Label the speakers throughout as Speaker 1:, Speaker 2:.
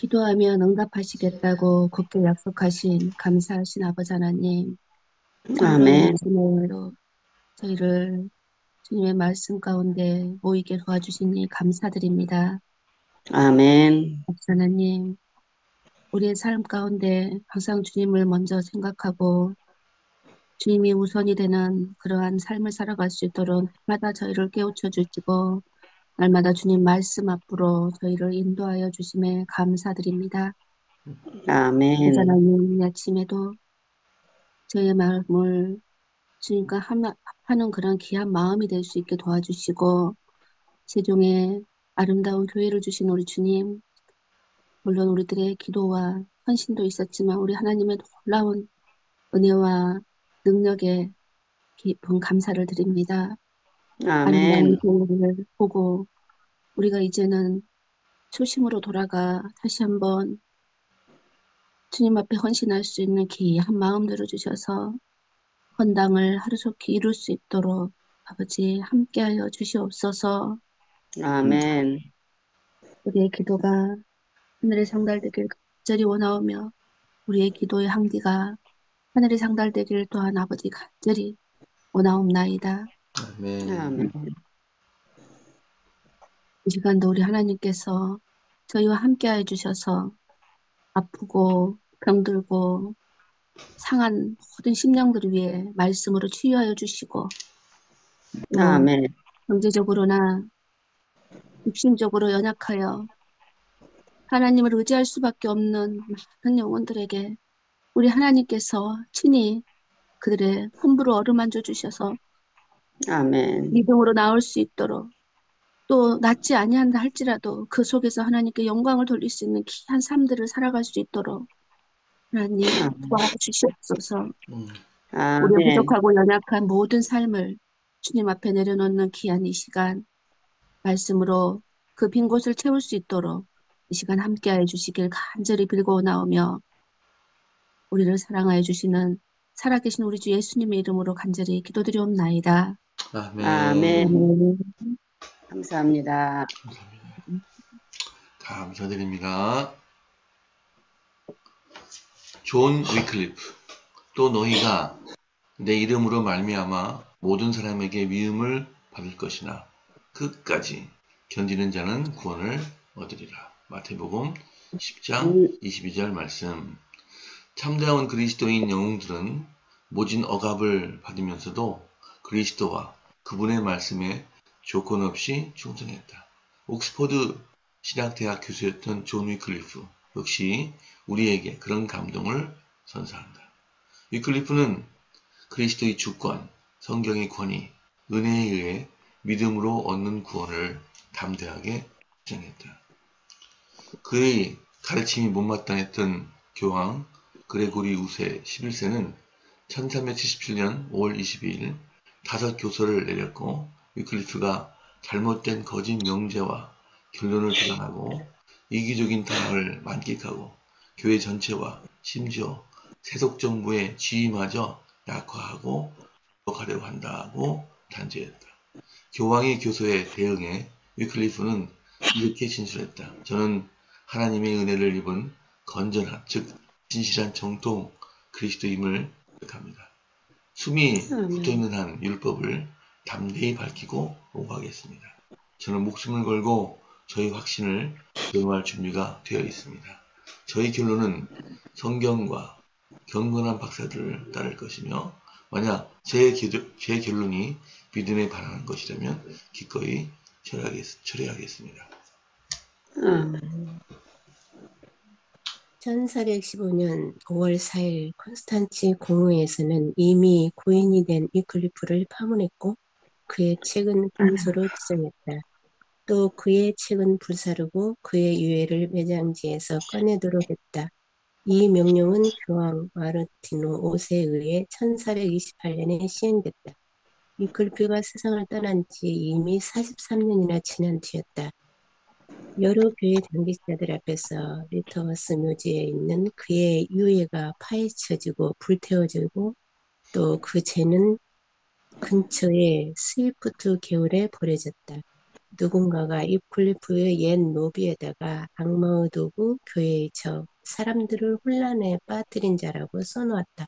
Speaker 1: 기도하면 응답하시겠다고 굳게 약속하신 감사하신 아버지 하나님, 참으로
Speaker 2: 아멘,
Speaker 1: 아침으로 저희를 주님의 말씀 가운데 모이게 도와주시니 감사드립니다.
Speaker 2: 아멘,
Speaker 1: 아버지 하나님, 우리의 삶 가운데 항상 주님을 먼저 생각하고 주님이 우선이 되는 그러한 삶을 살아갈 수 있도록 날마다 저희를 깨우쳐 주시고 날마다 주님 말씀 앞으로 저희를 인도하여 주심에 감사드립니다. 아버지
Speaker 2: 아멘,
Speaker 1: 하나님, 이 아침에도 저희의 마음을 주님과 합하는 그런 귀한 마음이 될 수 있게 도와주시고 세종의 아름다운 교회를 주신 우리 주님, 물론 우리들의 기도와 헌신도 있었지만 우리 하나님의 놀라운 은혜와 능력에 깊은 감사를 드립니다. 아름다운
Speaker 2: 아멘,
Speaker 1: 교회를 보고 우리가 이제는 초심으로 돌아가 다시 한번 주님 앞에 헌신할 수 있는 귀한 마음 들어주셔서 헌당을 하루속히 이룰 수 있도록 아버지 함께하여 주시옵소서.
Speaker 2: 아멘,
Speaker 1: 우리의 기도가 하늘에 상달되길 간절히 원하오며 우리의 기도의 항디가 하늘에 상달되길 또한 아버지 간절히 원하옵나이다.
Speaker 2: 아멘,
Speaker 1: 이 시간도 우리 하나님께서 저희와 함께해 주셔서 아프고 병들고 상한 모든 심령들을 위해 말씀으로 치유하여 주시고 또
Speaker 2: 아멘,
Speaker 1: 경제적으로나 육신적으로 연약하여 하나님을 의지할 수밖에 없는 많은 영혼들에게 우리 하나님께서 친히 그들의 품부로 어루만져 주셔서
Speaker 2: 아멘,
Speaker 1: 믿음으로 나올 수 있도록 또 낫지 아니한다 할지라도 그 속에서 하나님께 영광을 돌릴 수 있는 귀한 삶들을 살아갈 수 있도록 하나님 도와주시옵소서. 우리의
Speaker 2: 아멘,
Speaker 1: 부족하고 연약한 모든 삶을 주님 앞에 내려놓는 귀한 이 시간 말씀으로 그 빈 곳을 채울 수 있도록 이 시간 함께하여 주시길 간절히 빌고나오며 우리를 사랑하여 주시는 살아계신 우리 주 예수님의 이름으로 간절히 기도드리옵나이다.
Speaker 2: 아멘.
Speaker 3: 아멘.
Speaker 1: 아멘.
Speaker 2: 감사합니다.
Speaker 3: 감사드립니다. 존 위클리프. 또 너희가 내 이름으로 말미암아 모든 사람에게 미움을 받을 것이나 끝까지 견디는 자는 구원을 얻으리라. 마태복음 10장 22절 말씀. 참다운 그리스도인 영웅들은 모진 억압을 받으면서도 그리스도와 그분의 말씀에 조건 없이 충성했다. 옥스퍼드 신학대학 교수였던 존 위클리프 역시 우리에게 그런 감동을 선사한다. 위클리프는 그리스도의 주권, 성경의 권위, 은혜에 의해 믿음으로 얻는 구원을 담대하게 주장했다. 그의 가르침이 못마땅했던 교황 그레고리 우세 11세는 1377년 5월 22일 5교서를 내렸고 위클리프가 잘못된 거짓 명제와 결론을 주장하고 이기적인 당을 만끽하고 교회 전체와 심지어 세속정부의 지위마저 약화하고 가려고 한다고 단죄했다. 교황의 교서에 대응해 위클리프는 이렇게 진술했다. 저는 하나님의 은혜를 입은 건전한, 즉 진실한 정통 그리스도임을 고백합니다. 숨이
Speaker 2: 아멘,
Speaker 3: 붙어있는 한 율법을 담대히 밝히고 옹호하겠습니다. 저는 목숨을 걸고 저희 확신을 도용할 준비가 되어 있습니다. 저희 결론은 성경과 경건한 박사들을 따를 것이며 만약 제 결론이 믿음에 반하는 것이라면 기꺼이 철회하겠습니다.
Speaker 2: 아멘,
Speaker 4: 1415년 5월 4일 콘스탄치 공회에서는 이미 고인이 된 위클리프를 파문했고 그의 책은 금소로 지정했다. 또 그의 책은 불사르고 그의 유해를 매장지에서 꺼내도록 했다. 이 명령은 교황 마르티노 5세에 의해 1428년에 시행됐다. 위클리프가 세상을 떠난 지 이미 43년이나 지난 뒤였다. 여러 교회 단기자들 앞에서 리터머스 묘지에 있는 그의 유해가 파헤쳐지고 불태워지고 또 그 재는 근처의 스위프트 개울에 버려졌다. 누군가가 위클리프의 옛 노비에다가 악마의 도구 교회의 적, 사람들을 혼란에 빠뜨린 자라고 써놓았다.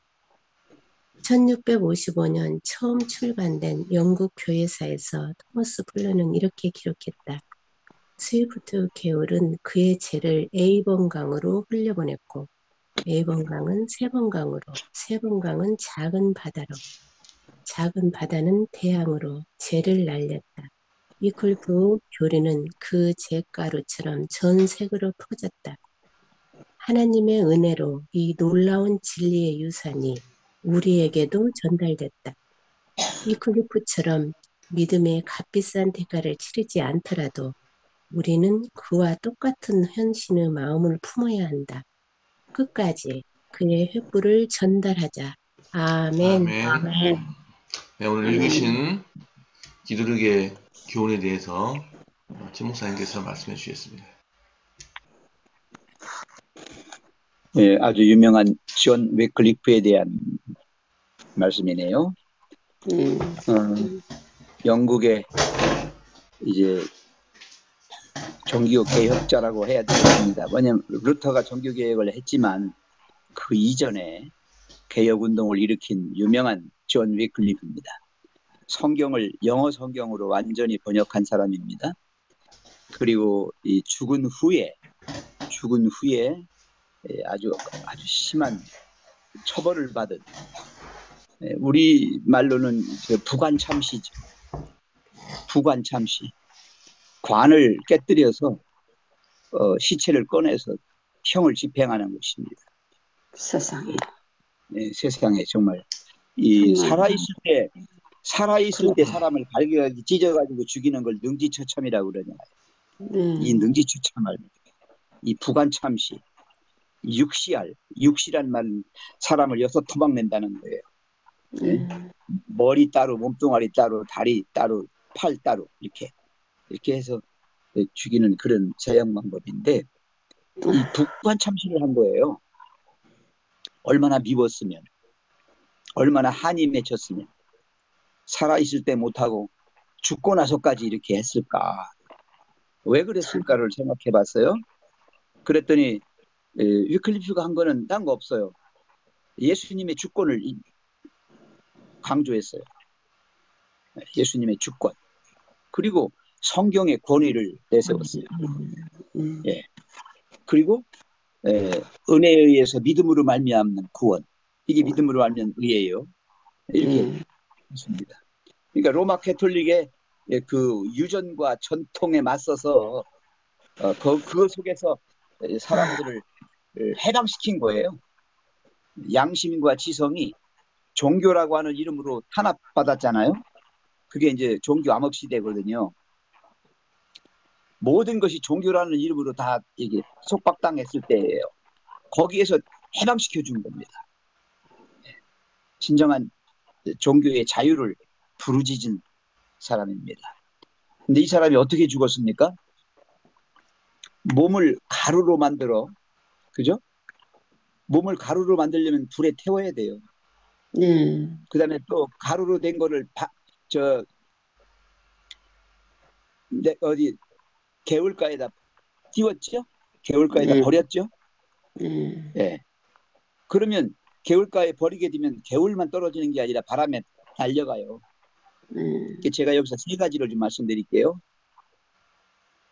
Speaker 4: 1655년 처음 출간된 영국 교회사에서 토머스 풀러는 이렇게 기록했다. 스위프트 계열은 그의 죄를 A번강으로 흘려보냈고 A번강은 세번강으로, 세번강은 작은 바다로, 작은 바다는 대양으로 죄를 날렸다. 위클리프 교리는 그 잿가루처럼 전 세계로 퍼졌다. 하나님의 은혜로 이 놀라운 진리의 유산이 우리에게도 전달됐다. 위클리프처럼 믿음의 값비싼 대가를 치르지 않더라도 우리는 그와 똑같은 헌신의 마음을 품어야 한다. 끝까지 그의 횃불을 전달하자. 아멘.
Speaker 3: 아멘. 네, 오늘 읽으신 기도력의 교훈에 대해서 진 목사님께서 말씀해 주셨습니다.
Speaker 5: 예, 아주 유명한 존 위클리프에 대한 말씀이네요. 영국의 이제 종교 개혁자라고 해야 되겠습니다. 왜냐하면 루터가 종교 개혁을 했지만 그 이전에 개혁 운동을 일으킨 유명한 존 위클리프입니다. 성경을 영어 성경으로 완전히 번역한 사람입니다. 그리고 이 죽은 후에 아주 심한 처벌을 받은, 우리 말로는 부관참시죠. 부관참시. 관을 깨뜨려서 시체를 꺼내서 형을 집행하는 것입니다.
Speaker 2: 세상에.
Speaker 5: 네, 세상에 정말 이 살아있을 때 사람을 발견하기 찢어가지고 죽이는 걸 능지처참이라고 그러잖아요. 이 능지처참을, 이 부관참시, 육시란 말은 사람을 여섯 토막 낸다는 거예요. 네? 머리 따로, 몸뚱아리 따로, 다리 따로, 팔 따로 이렇게 해서 죽이는 그런 사형 방법인데, 이 부관참시를 한 거예요. 얼마나 미웠으면, 얼마나 한이 맺혔으면 살아있을 때 못하고 죽고 나서까지 이렇게 했을까? 왜 그랬을까를 생각해 봤어요. 그랬더니 위클리프가 한 거는 딴 거 없어요. 예수님의 주권을 강조했어요. 예수님의 주권. 그리고 성경의 권위를 내세웠어요. 예. 그리고 은혜에 의해서 믿음으로 말미암는 구원. 이게 믿음으로 말미암는 의예요. 이렇게 했습니다. 그러니까 로마 캐톨릭의 그 유전과 전통에 맞서서 그 속에서 사람들을 해방시킨 거예요. 양심과 지성이 종교라고 하는 이름으로 탄압받았잖아요. 그게 이제 종교 암흑 시대거든요. 모든 것이 종교라는 이름으로 다 이게 속박당했을 때예요. 거기에서 해방시켜 준 겁니다. 진정한 종교의 자유를 부르짖은 사람입니다. 근데 이 사람이 어떻게 죽었습니까? 몸을 가루로 만들어, 그죠? 몸을 가루로 만들려면 불에 태워야 돼요. 그 다음에 또 가루로 된 거를 어디 개울가에다 띄웠죠? 개울가에다 버렸죠? 예. 그러면 개울가에 버리게 되면 개울만 떨어지는 게 아니라 바람에 날려가요. 제가 여기서 세 가지를 좀 말씀드릴게요.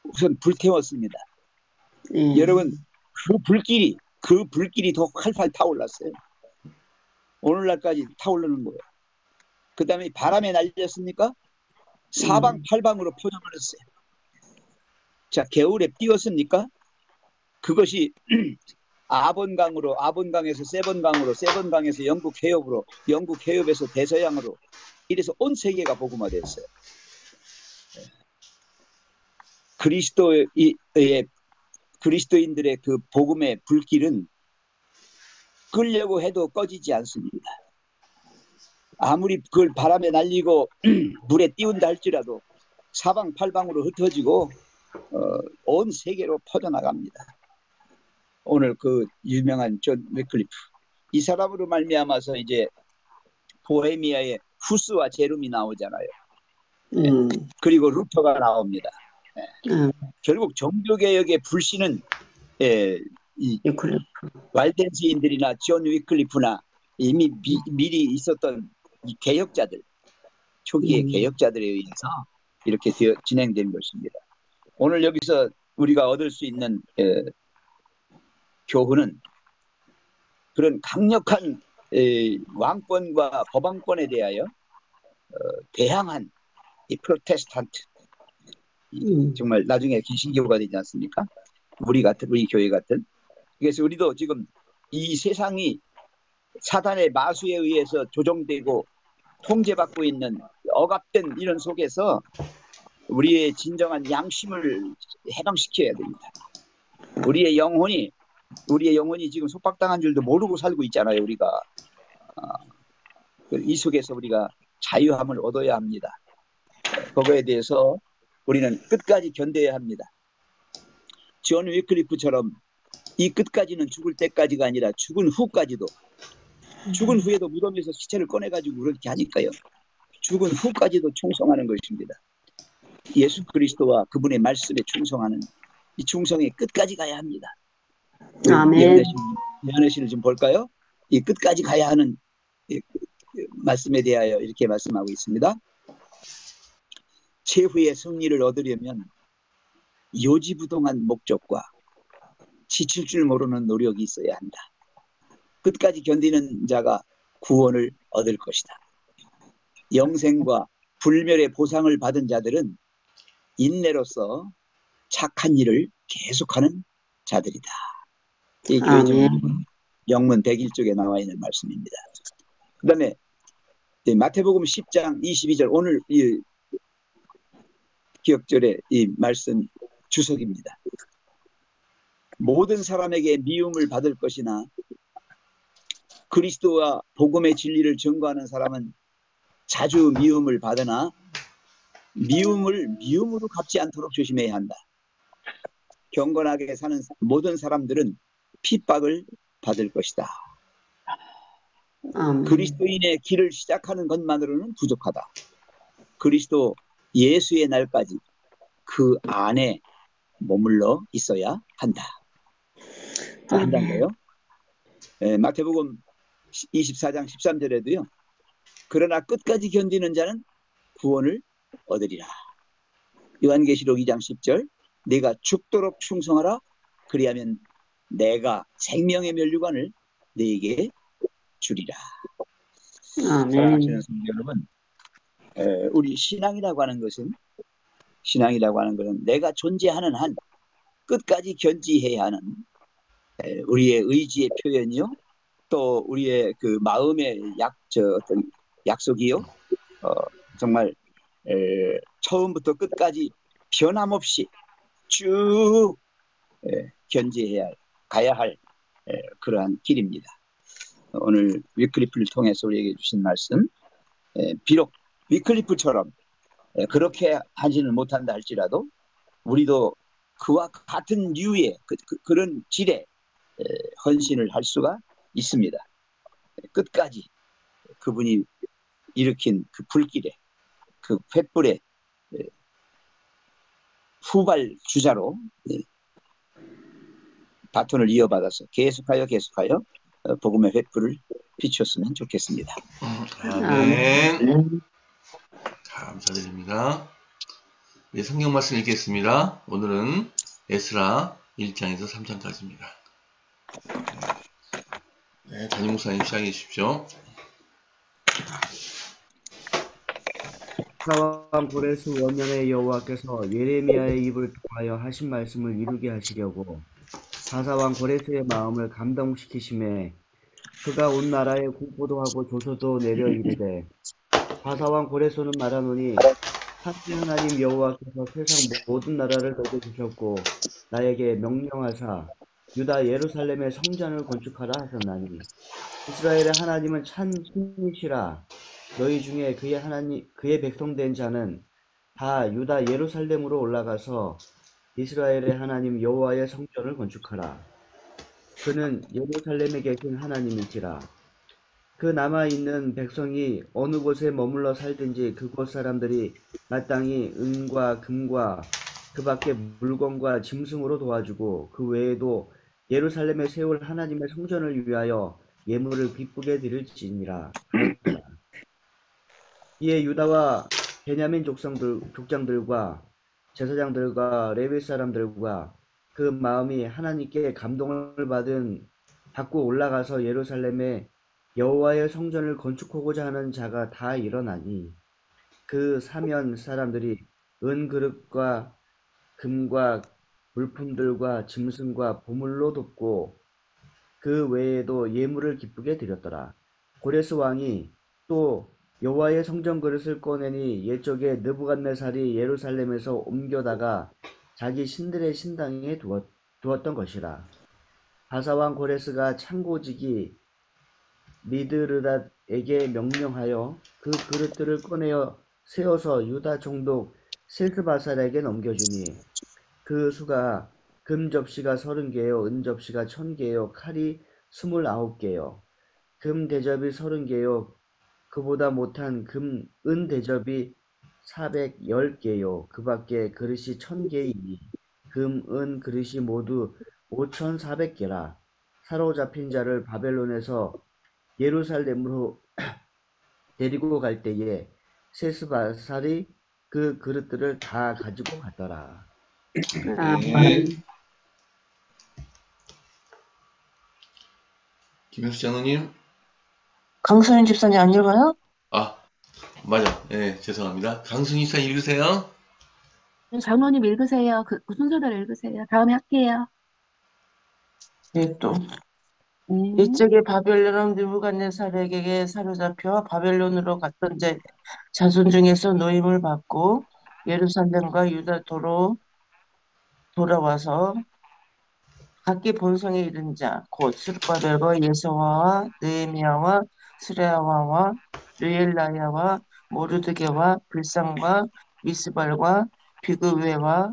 Speaker 5: 우선 불태웠습니다. 여러분, 그 불길이 더 활활 타올랐어요. 오늘날까지 타오르는 거예요. 그 다음에 바람에 날렸습니까? 사방팔방으로 퍼져버렸어요. 자, 개울에 띄웠습니까? 그것이 아본강에서 세번강으로, 세번강에서 영국 해협으로, 영국 해협에서 대서양으로, 이래서 온 세계가 복음화됐어요. 그리스도인들의 그 복음의 불길은 끄려고 해도 꺼지지 않습니다. 아무리 그걸 바람에 날리고 물에 띄운다 할지라도 사방팔방으로 흩어지고 온 세계로 퍼져나갑니다. 오늘 그 유명한 존 위클리프, 이 사람으로 말미암아서 이제 보헤미아의 후스와 제룸이 나오잖아요. 그리고 루터가 나옵니다. 결국 종교개혁의 불씨는 이 왈덴스인들이나 존 위클리프나 이미 미리 있었던 이 개혁자들, 초기의 개혁자들에 의해서 이렇게 진행된 것입니다. 오늘 여기서 우리가 얻을 수 있는 교훈은 그런 강력한 왕권과 법왕권에 대하여 대항한 이 프로테스탄트, 정말 나중에 개신교가 되지 않습니까? 우리 교회 같은. 그래서 우리도 지금 이 세상이 사단의 마수에 의해서 조종되고 통제받고 있는 억압된 이런 속에서 우리의 진정한 양심을 해방시켜야 됩니다. 우리의 영혼이 지금 속박당한 줄도 모르고 살고 있잖아요. 우리가 이 속에서 우리가 자유함을 얻어야 합니다. 그거에 대해서 우리는 끝까지 견뎌야 합니다. 존 위클리프처럼 이 끝까지는 죽을 때까지가 아니라 죽은 후까지도, 죽은 후에도 무덤에서 시체를 꺼내가지고 그렇게 하니까요. 죽은 후까지도 충성하는 것입니다. 예수 그리스도와 그분의 말씀에 충성하는 이 충성의 끝까지 가야 합니다.
Speaker 2: 아멘.
Speaker 5: 예언의 좀 볼까요? 이 끝까지 가야 하는 말씀에 대하여 이렇게 말씀하고 있습니다. 최후의 승리를 얻으려면 요지부동한 목적과 지칠 줄 모르는 노력이 있어야 한다. 끝까지 견디는 자가 구원을 얻을 것이다. 영생과 불멸의 보상을 받은 자들은 인내로서 착한 일을 계속하는 자들이다. 이 교회적 영문 101쪽에 나와 있는 말씀입니다. 그 다음에 마태복음 10장 22절, 오늘 이 기억절의 이 말씀 주석입니다. 모든 사람에게 미움을 받을 것이나 그리스도와 복음의 진리를 증거하는 사람은 자주 미움을 받으나 미움을 미움으로 갚지 않도록 조심해야 한다. 경건하게 사는 모든 사람들은 핍박을 받을 것이다. 그리스도인의 길을 시작하는 것만으로는 부족하다. 그리스도 예수의 날까지 그 안에 머물러 있어야 한다. 한다는 거예요. 마태복음 24장 13절에도요. 그러나 끝까지 견디는 자는 구원을 얻으리라. 요한계시록 2장 10절, 내가 죽도록 충성하라. 그리하면 내가 생명의 면류관을 네게 주리라. 사랑하시는 성도 여러분, 우리 신앙이라고 하는 것은 내가 존재하는 한 끝까지 견지해야 하는 우리의 의지의 표현이요, 또 우리의 그 마음의 어떤 약속이요, 정말 처음부터 끝까지 변함없이 쭉 가야 할 그러한 길입니다. 오늘 위클리프를 통해서 우리에게 주신 말씀, 비록 위클리프처럼 그렇게 하지는 못한다 할지라도 우리도 그와 같은 류의 그런 질의 헌신을 할 수가 있습니다. 끝까지 그분이 일으킨 그 불길에, 그 횃불의 후발 주자로 바톤을 이어받아서 계속하여 복음의 횃불을 비추었으면 좋겠습니다.
Speaker 3: 아멘. 감사드립니다. 네, 성경 말씀 읽겠습니다. 오늘은 에스라 1장에서 3장까지입니다. 네, 담임 목사님 시작해 주십시오.
Speaker 6: 사사왕 고레스 원년의 여호와께서 예레미야의 입을 통하여 하신 말씀을 이루게 하시려고 사사왕 고레스의 마음을 감동시키심에 그가 온 나라에 공포도 하고 조서도 내려 이르되, 사사왕 고레스는 말하노니 하나님 하나님 여호와께서 세상 모든 나라를 너게 주셨고 나에게 명령하사 유다 예루살렘의 성전을 건축하라 하셨나니 이스라엘의 하나님은 참 신이시라. 너희 중에 그의 백성된 자는 다 유다 예루살렘으로 올라가서 이스라엘의 하나님 여호와의 성전을 건축하라. 그는 예루살렘에 계신 하나님이시라. 그 남아있는 백성이 어느 곳에 머물러 살든지 그곳 사람들이 마땅히 은과 금과 그 밖의 물건과 짐승으로 도와주고 그 외에도 예루살렘에 세울 하나님의 성전을 위하여 예물을 기쁘게 드릴지니라 하였더라. 이에 유다와 베냐민 족장들과 제사장들과 레위 사람들과 그 마음이 하나님께 감동을 받고 올라가서 예루살렘에 여호와의 성전을 건축하고자 하는 자가 다 일어나니 그 사면 사람들이 은 그릇과 금과 물품들과 짐승과 보물로 돕고 그 외에도 예물을 기쁘게 드렸더라. 고레스 왕이 또 여호와의 성전 그릇을 꺼내니 옛적에 느부갓네살이 예루살렘에서 옮겨다가 자기 신들의 신당에 두었던 것이라. 바사왕 고레스가 창고지기 미드르닷에게 명령하여 그 그릇들을 꺼내어 세워서 유다 총독 실스바살에게 넘겨주니 그 수가 금 접시가 30개요 은 접시가 1000개요 칼이 29개요 금 대접이 30개요 그보다 못한 은 대접이 410개요 그 밖에 그릇이 1000개이니 은 그릇이 모두 5400개라. 사로잡힌 자를 바벨론에서 예루살렘으로 데리고 갈 때에 세스바살이 그 그릇들을 다 가지고 갔더라.
Speaker 3: 네. 김현수 장로님.
Speaker 2: 강선윤 집사님 안 읽어요?
Speaker 3: 아, 맞아. 네, 죄송합니다. 강순희 사 읽으세요.
Speaker 1: 장로님 읽으세요. 그 순서대로 읽으세요. 다음에 할게요.
Speaker 2: 네, 또.
Speaker 1: 네.
Speaker 2: 이쪽에 바벨론 왕 느부갓네살에게 사로잡혀 바벨론으로 갔던 자손 중에서 노임을 받고 예루살렘과 유다도로 돌아와서 각기 본성에 이른 자, 곧 스룹바벨과 예수와와 느헤미야와 스레야와 르엘라야와 모르드게와 빌상과 미스발과 비그웨와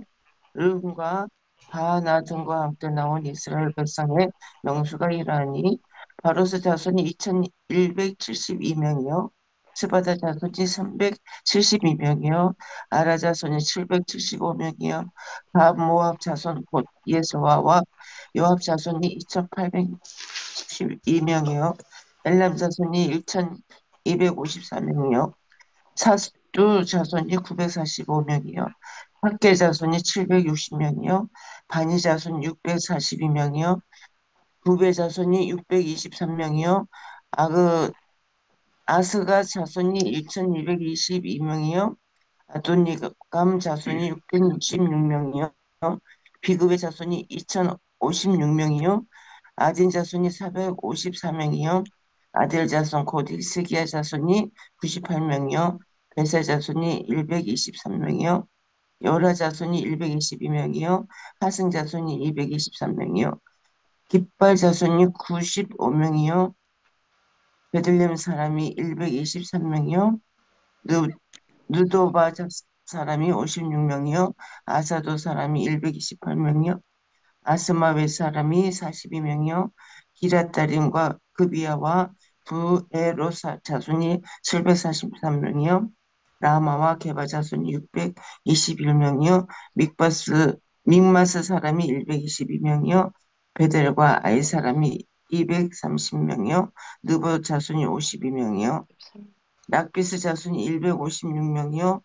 Speaker 2: 르흠과 바하나 등과 함께 나온 이스라엘 백성의 명수가 이러하니 바로스 자손이 2172명이요 스바다 자손이 372명이요 아라 자손이 775명이요 모압 자손 곧 예수와와 요압 자손이 2812명이요 엘람 자손이 1254명이요 사두 자손이 945명이요 학계 자손이 760명이요 바니 자손 642명이요 부배 자손이 623명이요 아스가 자손이 1222명이요 아도니감 자손이 666명이요 비그의 자손이 2056명이요 아딘 자손이 454명이요 아델 자손 곧 히스기야 자손이 98명이요 베세 자손이 123명이요 여라 자손이 122명이요 하승 자손이 223명이요 깃발 자손이 95명이요 베들레헴 사람이 123명이요 누도바 사람이 56명이요 아사도 사람이 128명이요 아스마웨 사람이 42명이요 기랏다림과 그비야와 부에로사 자손이 743명이요 라마와 게바 자손이 621명이요 믹마스 사람이 122명이요 베델과 아이 사람이 230명이요 느보 자손이 52명이요 락비스 자손이 156명이요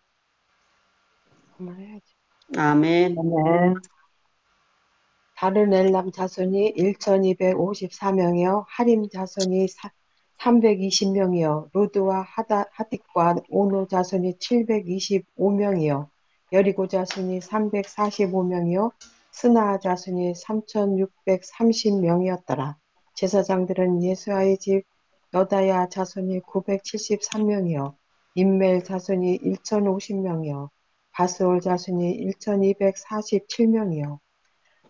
Speaker 7: 아멘.
Speaker 2: 아멘.
Speaker 8: 다른 엘람 자손이 1254명이요 하림 자손이 320명이요 루드와 하딕과 오노 자손이 725명이요 여리고 자손이 345명이요 스나 자손이 3630명이었더라. 제사장들은 예수아의 집 여다야 자손이 973명이요 임멜 자손이 1050명이요 바스올 자손이 1247명이요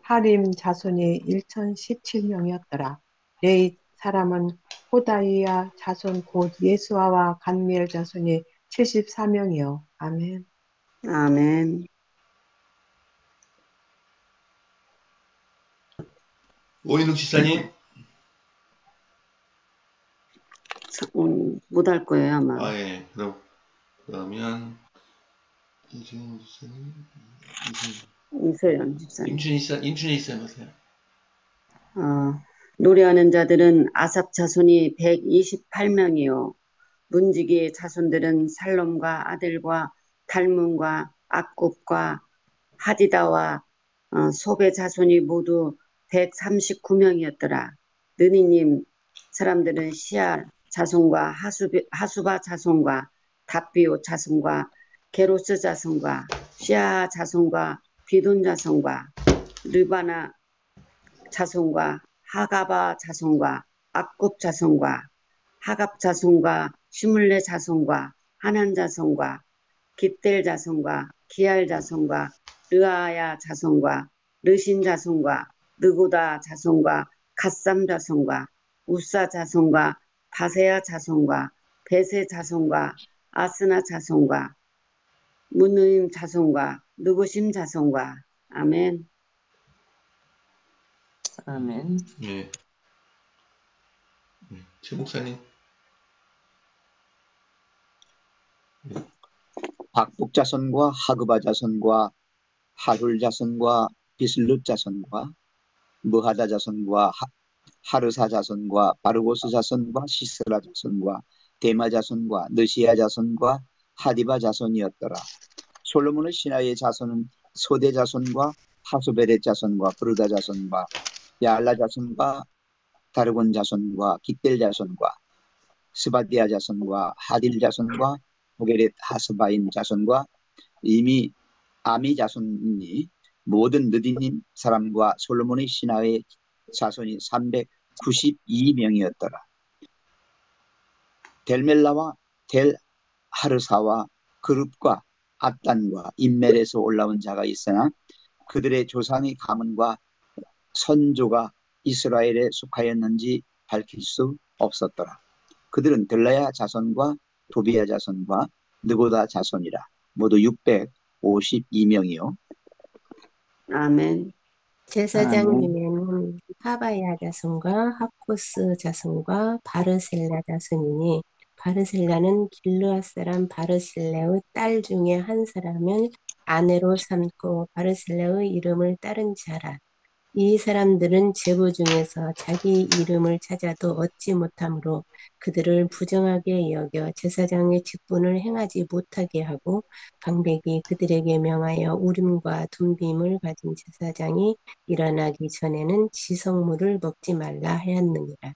Speaker 8: 하림 자손이 1017명이었더라. 레이 사람은 호다이야 자손 곧 예수아와 간미엘 자손이 74명이요. 아멘.
Speaker 7: 아멘.
Speaker 3: 오인욱 집사님.
Speaker 7: 못할 거예요, 아마.
Speaker 3: 아, 예. 그러면 이준희 집사님,
Speaker 7: 이소연 집사님.
Speaker 3: 임춘희 집사님 하세요.
Speaker 7: 노래하는 자들은 아삽 자손이 128명이요. 문지기의 자손들은 살롬과 아들과 달문과 악굽과 하디다와 소베 자손이 모두 139명이었더라. 느니님 사람들은 시알 자손과 하수바 자손과 답비오 자손과 게로스 자손과 시아 자손과 비돈 자손과 르바나 자손과 하가바 자손과 악굽 자손과 하갑 자손과 시물레 자손과 하난 자손과 깃델 자손과 기알 자손과 르아야 자손과 르신 자손과 느고다 자손과 갓삼 자손과 우사 자손과 바세야 자손과 베세 자손과 아스나 자손과 문느임 자손과 느고심 자손과 아멘.
Speaker 2: 아멘.
Speaker 3: 예. 최 목사님.
Speaker 5: 박복 자손과 하그바 자손과 하룰 자손과 비슬룻 자손과 무하다 자손과 하르사 자손과 바르고스 자손과 시스라 자손과 데마 자손과 느시아 자손과 하디바 자손이었더라. 솔로몬의 신하의 자손은 소대 자손과 하수베렛 자손과 부르다 자손과 야알라 자손과 다르곤 자손과 깃델 자손과 스바디아 자손과 하딜 자손과 보게렛 하스바인 자손과 이미 아미 자손이 모든 느디님 사람과 솔로몬의 신하의 자손이 392명이었더라. 델멜라와 델 하르사와 그룹과 압단과 인멜에서 올라온 자가 있으나 그들의 조상의 가문과 선조가 이스라엘에 속하였는지 밝힐 수 없었더라. 그들은 들라야 자손과 도비야 자손과 느고다 자손이라. 모두 652명이요.
Speaker 7: 아멘.
Speaker 4: 제사장님에는 하바야 자손과 하코스 자손과 바르셀라 자손이니 바르셀라는 길르앗 사람 바르실레의 딸 중에 한 사람을 아내로 삼고 바르셀라의 이름을 따른 자라. 이 사람들은 제부 중에서 자기 이름을 찾아도 얻지 못하므로 그들을 부정하게 여겨 제사장의 직분을 행하지 못하게 하고 방백이 그들에게 명하여 우림과 둠빔을 가진 제사장이 일어나기 전에는 지성물을 먹지 말라 하였느니라.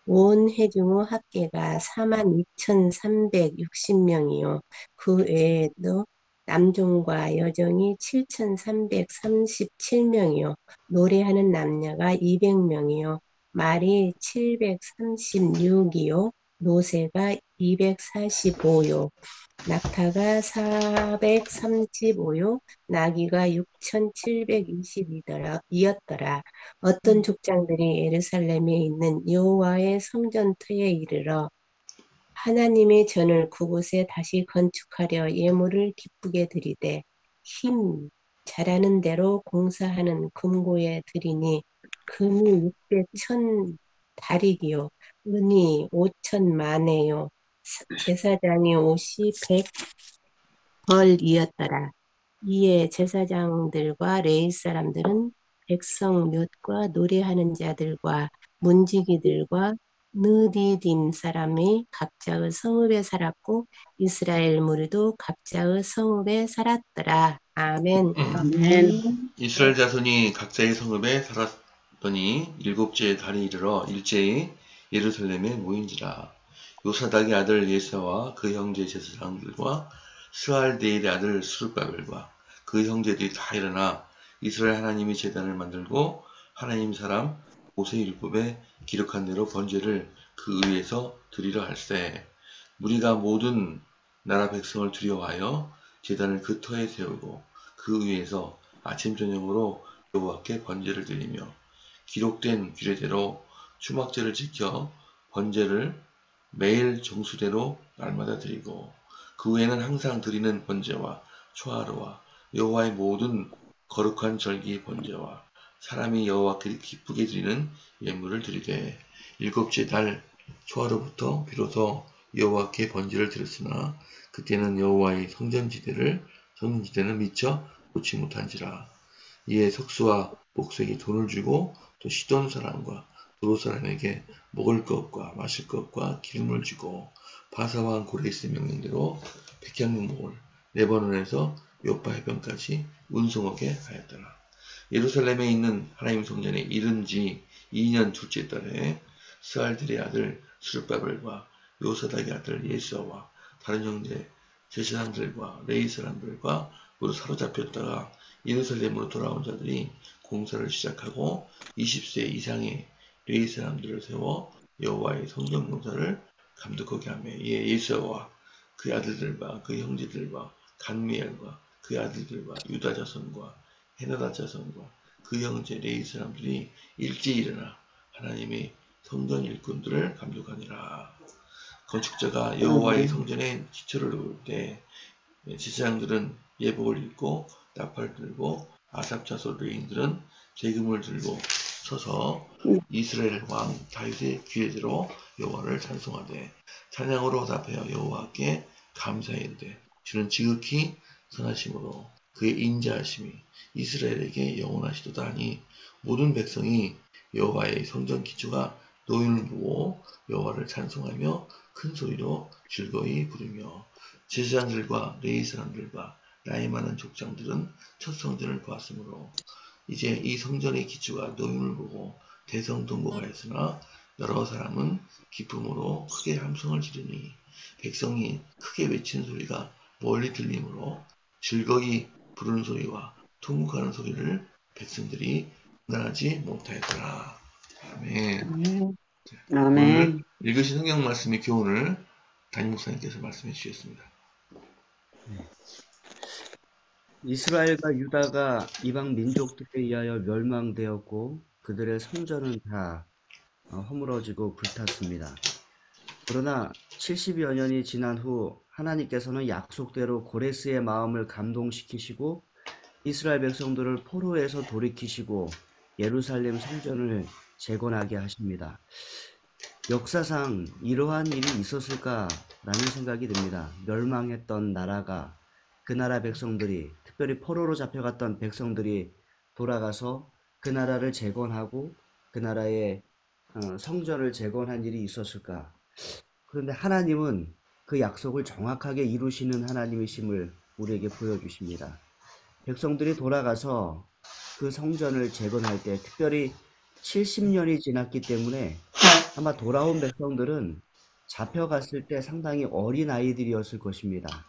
Speaker 4: 온 회중의 합계가 42,360명이요. 그 외에도 남종과 여종이 7,337명이요. 노래하는 남녀가 200명이요. 말이 736이요. 노새가 245요. 낙타가 435요. 나귀가 6,720이었더라. 어떤 족장들이 예루살렘에 있는 여호와의 성전터에 이르러 하나님의 전을 그곳에 다시 건축하려 예물을 기쁘게 드리되 힘 잘하는 대로 공사하는 금고에 드리니 금이 600천 다리기요 은이 5,000만에요 제사장의 옷이 100벌이었더라. 이에 제사장들과 레위 사람들은 백성 몇과 노래하는 자들과 문지기들과 느디딤 사람이 각자의 성읍에 살았고 이스라엘 무리도 각자의 성읍에 살았더라. 아멘.
Speaker 7: 아멘.
Speaker 3: 이스라엘 자손이 각자의 성읍에 살았더니 일곱째 달이 이르러 일제히 예루살렘에 모인지라. 요사닥의 아들 예사와 그 형제 제사장들과 스알데일의 아들 스룹바벨과 그 형제들이 다 일어나 이스라엘 하나님이 제단을 만들고 하나님 사람 모세 율법에 기록한 대로 번제를 그 위에서 드리려 할세. 무리가 모든 나라 백성을 두려워하여 제단을 그 터에 세우고 그 위에서 아침 저녁으로 여호와께 번제를 드리며 기록된 규례대로 추막제를 지켜 번제를 매일 정수대로 날마다 드리고 그 후에는 항상 드리는 번제와 초하루와 여호와의 모든 거룩한 절기 번제와 사람이 여호와께 기쁘게 드리는 예물을 드리되 일곱째 달 초하로부터 비로소 여호와께 번제를 드렸으나 그때는 여호와의 성전지대는 미처 놓지 못한지라. 이에 석수와 목색이 돈을 주고 또 시돈 사람과 도로 사람에게 먹을 것과 마실 것과 기름을 주고 바사 왕 고레스의 명령대로 백향목을 레바논에서 요파 해변까지 운송하게 하였더라. 예루살렘에 있는 하나님 성전에 이른 지 2년 둘째 달에 스알들의 아들 스룹바벨과 요사닥의 아들 예수아와 다른 형제 제사장들과 레위 사람들과 모두 사로잡혔다가 예루살렘으로 돌아온 자들이 공사를 시작하고 20세 이상의 레위 사람들을 세워 여호와의 성전 공사를 감독하게 하며 이에 예수아와 그의 아들들과 그의 형제들과 간미엘과 그의 아들들과 유다 자손과 헤나다 자손과 그 형제 레위 사람들이 일찍 일어나 하나님의 성전 일꾼들을 감독하니라. 건축자가 여호와의 성전에 기초를 놓을 때 제사장들은 예복을 입고 나팔을 들고 아삽 자손 레위인들은 재금을 들고 서서 이스라엘 왕 다윗의 규례대로 여호와를 찬송하되 찬양으로 답하여 여호와께 감사하되 주는 지극히 선하심으로 그의 인자하심이 이스라엘에게 영원하시도다 하니 모든 백성이 여호와의 성전 기초가 노인을 보고 여호와를 찬송하며 큰 소리로 즐거이 부르며 제사장들과 레위 사람들과 나이 많은 족장들은 첫 성전을 보았으므로 이제 이 성전의 기초가 노임을 보고 대성동고하였으나 여러 사람은 기쁨으로 크게 함성을 지르니 백성이 크게 외치는 소리가 멀리 들리므로 즐거이 부르는 소리와 통곡하는 소리를 백성들이 분간하지 못하였더라. 아멘.
Speaker 7: 아멘.
Speaker 3: 오늘
Speaker 7: 아멘.
Speaker 3: 읽으신 성경 말씀의 교훈을 담임 목사님께서 말씀해 주셨습니다.
Speaker 6: 이스라엘과 유다가 이방 민족들에 의하여 멸망되었고 그들의 성전은 다 허물어지고 불탔습니다. 그러나 70여 년이 지난 후 하나님께서는 약속대로 고레스의 마음을 감동시키시고 이스라엘 백성들을 포로에서 돌이키시고 예루살렘 성전을 재건하게 하십니다. 역사상 이러한 일이 있었을까라는 생각이 듭니다. 멸망했던 나라가 그 나라 백성들이 특별히 포로로 잡혀갔던 백성들이 돌아가서 그 나라를 재건하고 그 나라의 성전을 재건한 일이 있었을까? 그런데 하나님은 그 약속을 정확하게 이루시는 하나님이심을 우리에게 보여주십니다. 백성들이 돌아가서 그 성전을 재건할 때 특별히 70년이 지났기 때문에 아마 돌아온 백성들은 잡혀갔을 때 상당히 어린 아이들이었을 것입니다.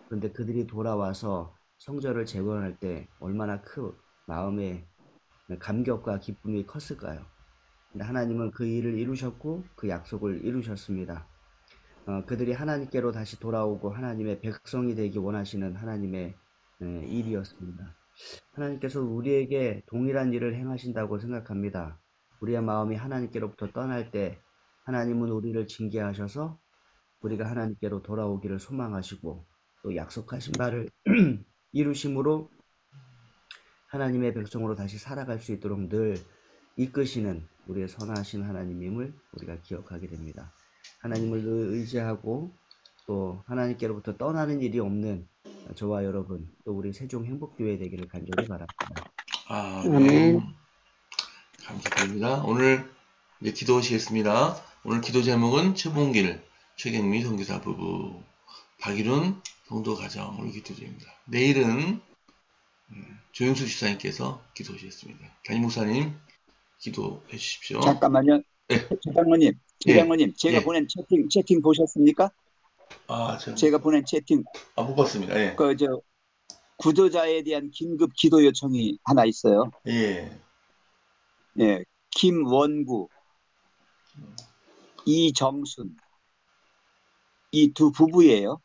Speaker 6: 그런데 그들이 돌아와서 성전을 재건할 때 얼마나 큰 마음의 감격과 기쁨이 컸을까요? 근데 하나님은 그 일을 이루셨고 그 약속을 이루셨습니다. 그들이 하나님께로 다시 돌아오고 하나님의 백성이 되기 원하시는 하나님의 일이었습니다. 하나님께서 우리에게 동일한 일을 행하신다고 생각합니다. 우리의 마음이 하나님께로부터 떠날 때 하나님은 우리를 징계하셔서 우리가 하나님께로 돌아오기를 소망하시고 또 약속하신 바를 이루심으로 하나님의 백성으로 다시 살아갈 수 있도록 늘 이끄시는 우리의 선하신 하나님임을 우리가 기억하게 됩니다. 하나님을 늘 의지하고 또 하나님께로부터 떠나는 일이 없는 저와 여러분 또 우리 세종 행복교회 되기를 간절히 바랍니다.
Speaker 3: 아멘. 감사드립니다. 오늘 이제 기도하시겠습니다. 오늘 기도 제목은 최봉길, 최경미 선교사 부부, 박일훈 성도 가정을 기도드립니다. 내일은 조영수 지사님께서 기도하시겠습니다. 담임 목사님 기도해 주십시오.
Speaker 5: 잠깐만요.
Speaker 3: 네.
Speaker 5: 최장로님, 제가
Speaker 3: 예.
Speaker 5: 보낸 채팅 보셨습니까? 제가 보낸 채팅.
Speaker 3: 못 봤습니다. 예.
Speaker 5: 구조자에 대한 긴급 기도 요청이 하나 있어요.
Speaker 3: 예.
Speaker 5: 예, 김원구, 이정순, 이 두 부부예요.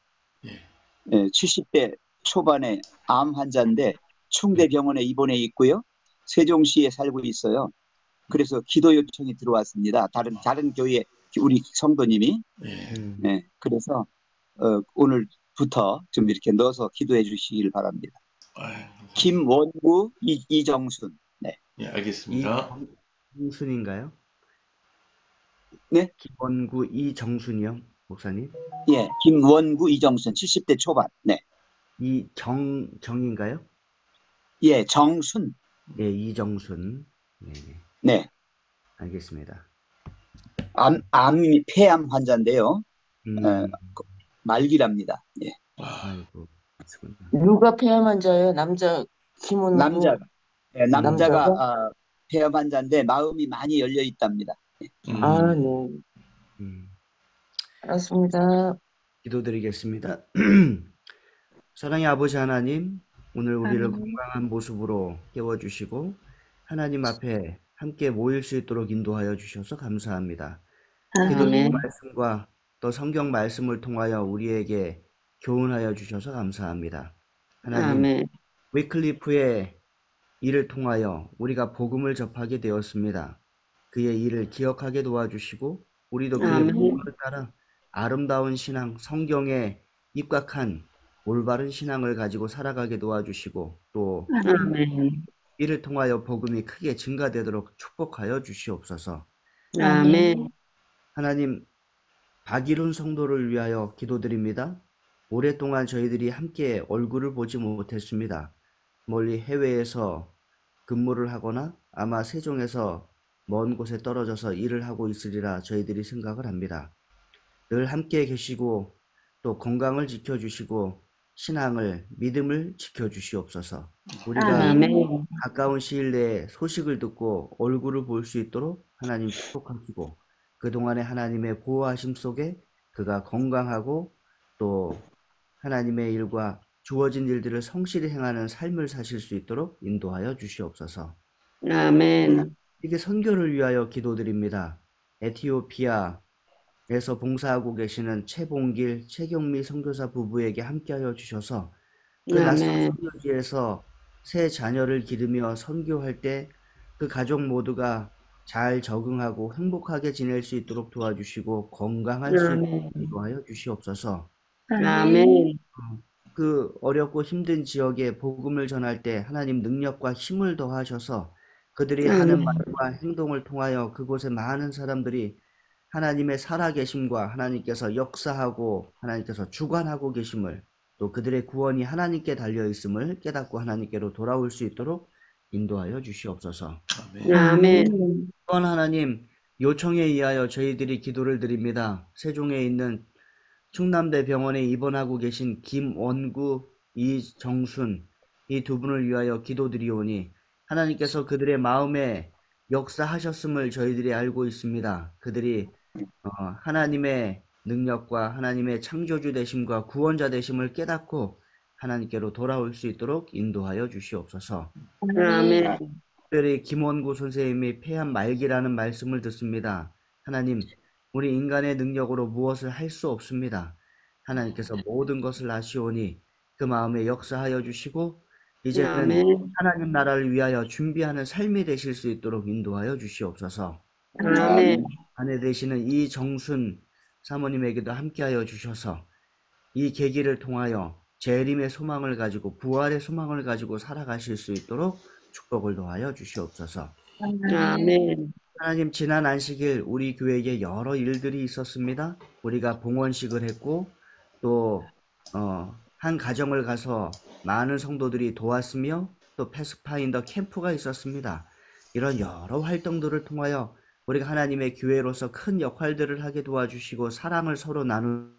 Speaker 3: 예.
Speaker 5: 70대 초반의 암 환자인데 충대병원에 입원해 있고요. 세종시에 살고 있어요. 그래서 기도 요청이 들어왔습니다. 다른 교회 우리 성도님이. 네, 그래서 오늘부터 좀 이렇게 넣어서 기도해 주시길 바랍니다. 김원구, 이정순. 네.
Speaker 3: 예, 알겠습니다.
Speaker 6: 이정순인가요?
Speaker 5: 네?
Speaker 6: 김원구 이정순이요, 목사님?
Speaker 5: 예, 김원구 이정순 70대 초반. 네.
Speaker 6: 정인가요?
Speaker 5: 예, 정순.
Speaker 6: 네, 이정순. 네,
Speaker 5: 네.
Speaker 6: 알겠습니다.
Speaker 5: 폐암 환자인데요.
Speaker 6: 음,
Speaker 5: 말기랍니다. 예.
Speaker 6: 아이고, 그렇구나.
Speaker 2: 누가 폐암 환자예요? 남자 김원구
Speaker 5: 남자가
Speaker 2: 남자가?
Speaker 5: 폐암 환자인데 마음이 많이 열려 있답니다.
Speaker 2: 아,
Speaker 3: 음,
Speaker 2: 네.
Speaker 6: 음,
Speaker 2: 알았습니다.
Speaker 6: 기도드리겠습니다. 사랑의 아버지 하나님, 오늘 우리를
Speaker 1: 아멘.
Speaker 6: 건강한 모습으로 깨워주시고 하나님 앞에 함께 모일 수 있도록 인도하여 주셔서 감사합니다. 기도드린
Speaker 7: 아멘.
Speaker 6: 말씀과 또 성경 말씀을 통하여 우리에게 교훈하여 주셔서 감사합니다. 하나님,
Speaker 7: 아멘.
Speaker 6: 위클리프의 일을 통하여 우리가 복음을 접하게 되었습니다. 그의 일을 기억하게 도와주시고 우리도 그의
Speaker 7: 아멘.
Speaker 6: 복음을 따라 아름다운 신앙, 성경에 입각한 올바른 신앙을 가지고 살아가게 도와주시고 또
Speaker 7: 아멘.
Speaker 6: 이를 통하여 복음이 크게 증가되도록 축복하여 주시옵소서.
Speaker 7: 아멘.
Speaker 6: 하나님, 박일훈 성도를 위하여 기도드립니다. 오랫동안 저희들이 함께 얼굴을 보지 못했습니다. 멀리 해외에서 근무를 하거나 아마 세종에서 먼 곳에 떨어져서 일을 하고 있으리라 저희들이 생각을 합니다. 늘 함께 계시고 또 건강을 지켜주시고 신앙을, 믿음을 지켜주시옵소서. 우리가
Speaker 7: 아멘.
Speaker 6: 가까운 시일 내에 소식을 듣고 얼굴을 볼 수 있도록 하나님 축복하시고 그동안의 하나님의 보호하심 속에 그가 건강하고 또 하나님의 일과 주어진 일들을 성실히 행하는 삶을 사실 수 있도록 인도하여 주시옵소서.
Speaker 7: 아멘.
Speaker 6: 이게 선교를 위하여 기도드립니다. 에티오피아에서 봉사하고 계시는 최봉길, 최경미 선교사 부부에게 함께하여 주셔서 그 낯선
Speaker 7: 아멘.
Speaker 6: 선교지에서 새 자녀를 기르며 선교할 때 그 가족 모두가 잘 적응하고 행복하게 지낼 수 있도록 도와주시고 건강할 수 있도록
Speaker 7: 아멘.
Speaker 6: 인도하여 주시옵소서.
Speaker 7: 아멘.
Speaker 6: 그 어렵고 힘든 지역에 복음을 전할 때 하나님 능력과 힘을 더하셔서 그들이 하는 말과 행동을 통하여 그곳에 많은 사람들이 하나님의 살아계심과 하나님께서 역사하고 하나님께서 주관하고 계심을 또 그들의 구원이 하나님께 달려있음을 깨닫고 하나님께로 돌아올 수 있도록 인도하여 주시옵소서.
Speaker 3: 아멘.
Speaker 7: 아멘.
Speaker 6: 또한 하나님, 요청에 의하여 저희들이 기도를 드립니다. 세종에 있는 충남대 병원에 입원하고 계신 김원구, 이정순 이 두 분을 위하여 기도드리오니 하나님께서 그들의 마음에 역사하셨음을 저희들이 알고 있습니다. 그들이 하나님의 능력과 하나님의 창조주 되심과 구원자 되심을 깨닫고 하나님께로 돌아올 수 있도록 인도하여 주시옵소서.
Speaker 7: 아멘.
Speaker 6: 특별히 김원구 선생님이 폐암 말기라는 말씀을 듣습니다. 하나님, 우리 인간의 능력으로 무엇을 할 수 없습니다. 하나님께서 모든 것을 아시오니 그 마음에 역사하여 주시고 이제는
Speaker 7: 아멘.
Speaker 6: 하나님 나라를 위하여 준비하는 삶이 되실 수 있도록 인도하여 주시옵소서.
Speaker 7: 아멘.
Speaker 6: 아내 되시는 이정순 사모님에게도 함께하여 주셔서 이 계기를 통하여 재림의 소망을 가지고 부활의 소망을 가지고 살아가실 수 있도록 축복을 더하여 주시옵소서.
Speaker 7: 아멘.
Speaker 6: 하나님, 지난 안식일 우리 교회에 여러 일들이 있었습니다. 우리가 봉헌식을 했고 또 한 가정을 가서 많은 성도들이 도왔으며 또 패스파인더 캠프가 있었습니다. 이런 여러 활동들을 통하여 우리가 하나님의 교회로서 큰 역할들을 하게 도와주시고 사랑을 서로 나누